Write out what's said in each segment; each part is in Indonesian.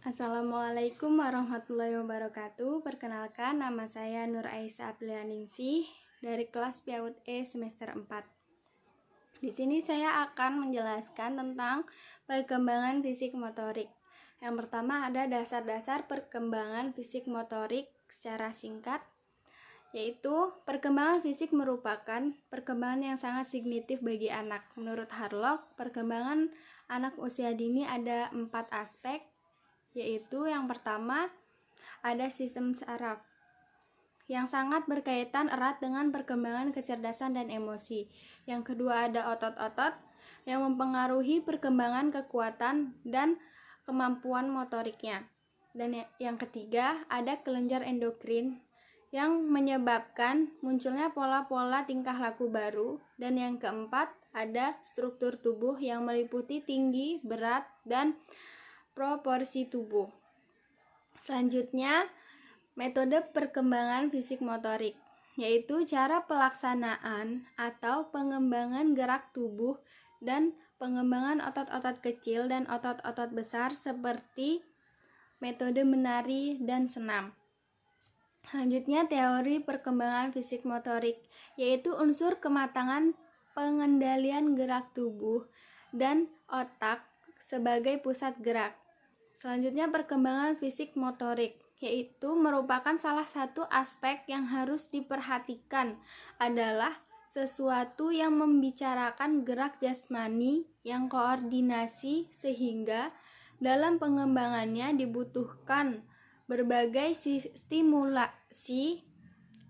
Assalamualaikum warahmatullahi wabarakatuh. Perkenalkan, nama saya Nur Aisyah Aprianingsih dari kelas PAUD E semester 4. Di sini saya akan menjelaskan tentang perkembangan fisik motorik. Yang pertama ada dasar-dasar perkembangan fisik motorik secara singkat, yaitu perkembangan fisik merupakan perkembangan yang sangat signifikan bagi anak. Menurut Harlock, perkembangan anak usia dini ada 4 aspek, yaitu yang pertama ada sistem saraf yang sangat berkaitan erat dengan perkembangan kecerdasan dan emosi. Yang kedua ada otot-otot yang mempengaruhi perkembangan kekuatan dan kemampuan motoriknya. Dan yang ketiga ada kelenjar endokrin yang menyebabkan munculnya pola-pola tingkah laku baru. Dan yang keempat ada struktur tubuh yang meliputi tinggi, berat, dan proporsi tubuh. Selanjutnya, metode perkembangan fisik motorik, yaitu cara pelaksanaan atau pengembangan gerak tubuh dan pengembangan otot-otot kecil dan otot-otot besar seperti metode menari dan senam. Selanjutnya, teori perkembangan fisik motorik, yaitu unsur kematangan pengendalian gerak tubuh dan otak sebagai pusat gerak. Selanjutnya, perkembangan fisik motorik, yaitu merupakan salah satu aspek yang harus diperhatikan adalah sesuatu yang membicarakan gerak jasmani yang koordinasi, sehingga dalam pengembangannya dibutuhkan berbagai stimulasi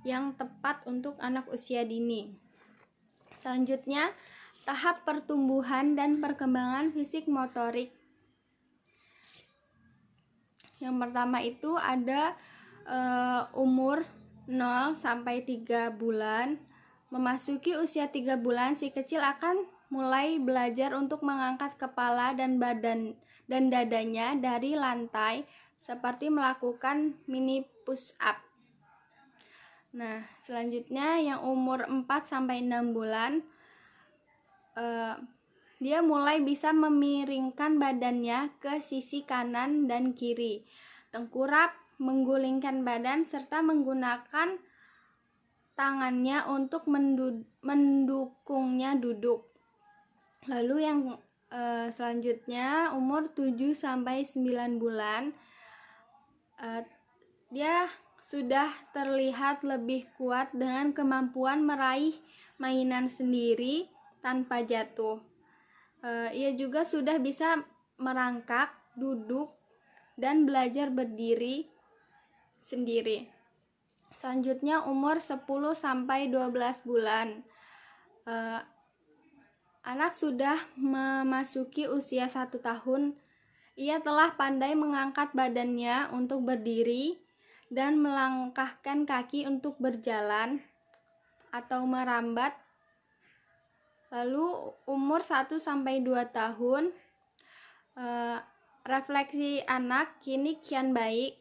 yang tepat untuk anak usia dini. Selanjutnya, tahap pertumbuhan dan perkembangan fisik motorik. Yang pertama itu ada umur 0 sampai 3 bulan. Memasuki usia 3 bulan, si kecil akan mulai belajar untuk mengangkat kepala dan badan dan dadanya dari lantai seperti melakukan mini push up. Nah, selanjutnya yang umur 4 sampai 6 bulan dia mulai bisa memiringkan badannya ke sisi kanan dan kiri, tengkurap, menggulingkan badan, serta menggunakan tangannya untuk mendukungnya duduk. Lalu yang selanjutnya umur 7 sampai 9 bulan, dia sudah terlihat lebih kuat dengan kemampuan meraih mainan sendiri tanpa jatuh. Ia juga sudah bisa merangkak, duduk, dan belajar berdiri sendiri. Selanjutnya umur 10 sampai 12 bulan. Anak sudah memasuki usia 1 tahun. Ia telah pandai mengangkat badannya untuk berdiri dan melangkahkan kaki untuk berjalan atau merambat. Lalu umur 1 sampai 2 tahun, refleksi anak kini kian baik.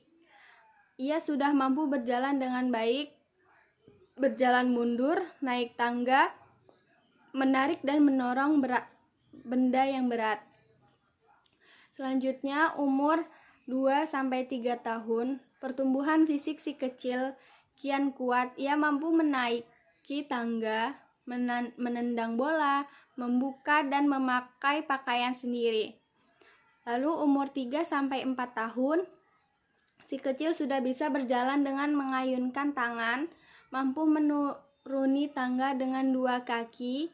Ia sudah mampu berjalan dengan baik, berjalan mundur, naik tangga, menarik dan mendorong benda yang berat. Selanjutnya umur 2 sampai 3 tahun, pertumbuhan fisik si kecil kian kuat. Ia mampu menaiki tangga, menendang bola, membuka dan memakai pakaian sendiri. Lalu umur 3 sampai 4 tahun, si kecil sudah bisa berjalan dengan mengayunkan tangan, mampu menuruni tangga dengan 2 kaki.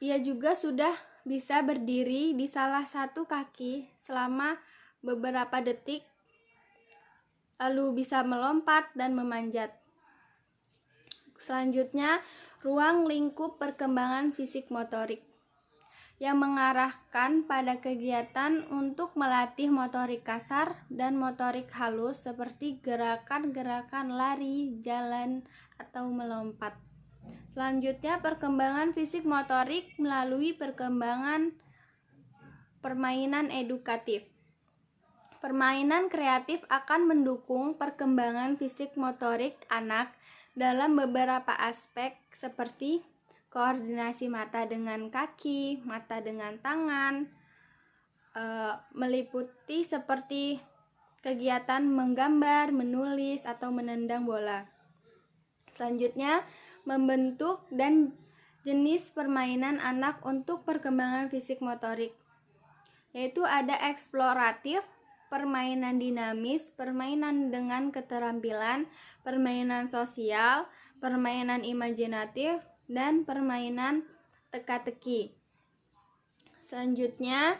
Ia juga sudah bisa berdiri di salah satu kaki selama beberapa detik, lalu bisa melompat dan memanjat. Selanjutnya, ruang lingkup perkembangan fisik motorik yang mengarahkan pada kegiatan untuk melatih motorik kasar dan motorik halus seperti gerakan-gerakan lari, jalan, atau melompat. Selanjutnya, perkembangan fisik motorik melalui perkembangan permainan edukatif. Permainan kreatif akan mendukung perkembangan fisik motorik anak dalam beberapa aspek seperti koordinasi mata dengan kaki, mata dengan tangan, meliputi seperti kegiatan menggambar, menulis, atau menendang bola. Selanjutnya, membentuk dan jenis permainan anak untuk perkembangan fisik motorik, yaitu ada eksploratif, permainan dinamis, permainan dengan keterampilan, permainan sosial, permainan imajinatif, dan permainan teka-teki. Selanjutnya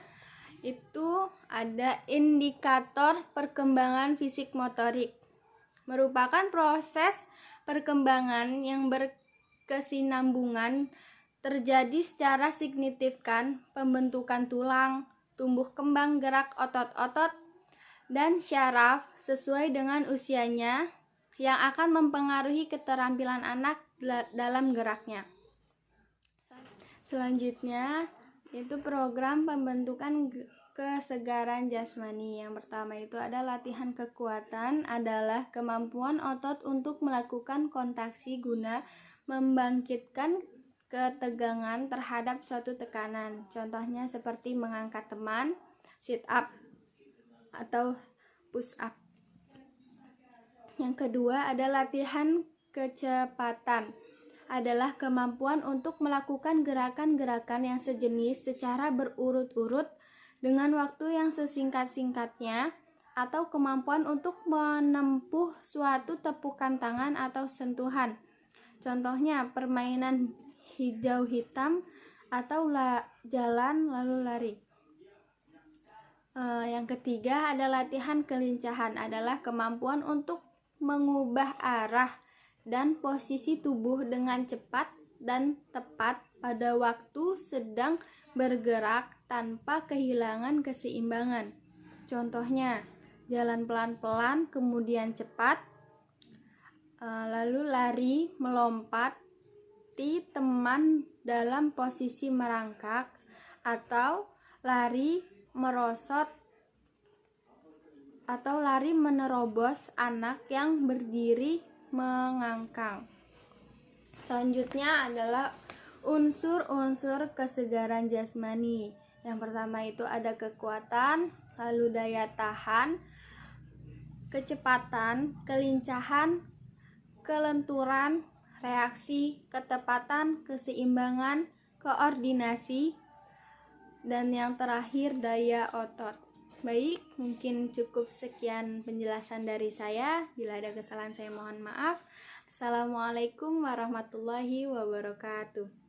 itu ada indikator perkembangan fisik motorik, merupakan proses perkembangan yang berkesinambungan terjadi secara signifikan, pembentukan tulang, tumbuh kembang gerak otot-otot dan syaraf sesuai dengan usianya yang akan mempengaruhi keterampilan anak dalam geraknya. Selanjutnya itu program pembentukan kesegaran jasmani. Yang pertama itu ada latihan kekuatan, adalah kemampuan otot untuk melakukan kontraksi guna membangkitkan ketegangan terhadap suatu tekanan. Contohnya seperti mengangkat teman, sit up atau push up. Yang kedua ada latihan kecepatan, adalah kemampuan untuk melakukan gerakan-gerakan yang sejenis secara berurut-urut dengan waktu yang sesingkat-singkatnya, atau kemampuan untuk menempuh suatu tepukan tangan atau sentuhan. Contohnya permainan hijau hitam atau jalan lalu lari. Yang ketiga ada latihan kelincahan, adalah kemampuan untuk mengubah arah dan posisi tubuh dengan cepat dan tepat pada waktu sedang bergerak tanpa kehilangan keseimbangan. Contohnya jalan pelan-pelan kemudian cepat, lalu lari melompati teman dalam posisi merangkak, atau lari merosot atau lari menerobos anak yang berdiri mengangkang. Selanjutnya adalah unsur-unsur kesegaran jasmani. Yang pertama itu ada kekuatan, lalu daya tahan, kecepatan, kelincahan, kelenturan, reaksi, ketepatan, keseimbangan, koordinasi, dan yang terakhir daya otot. Baik, mungkin cukup sekian penjelasan dari saya. Bila ada kesalahan saya mohon maaf. Assalamualaikum warahmatullahi wabarakatuh.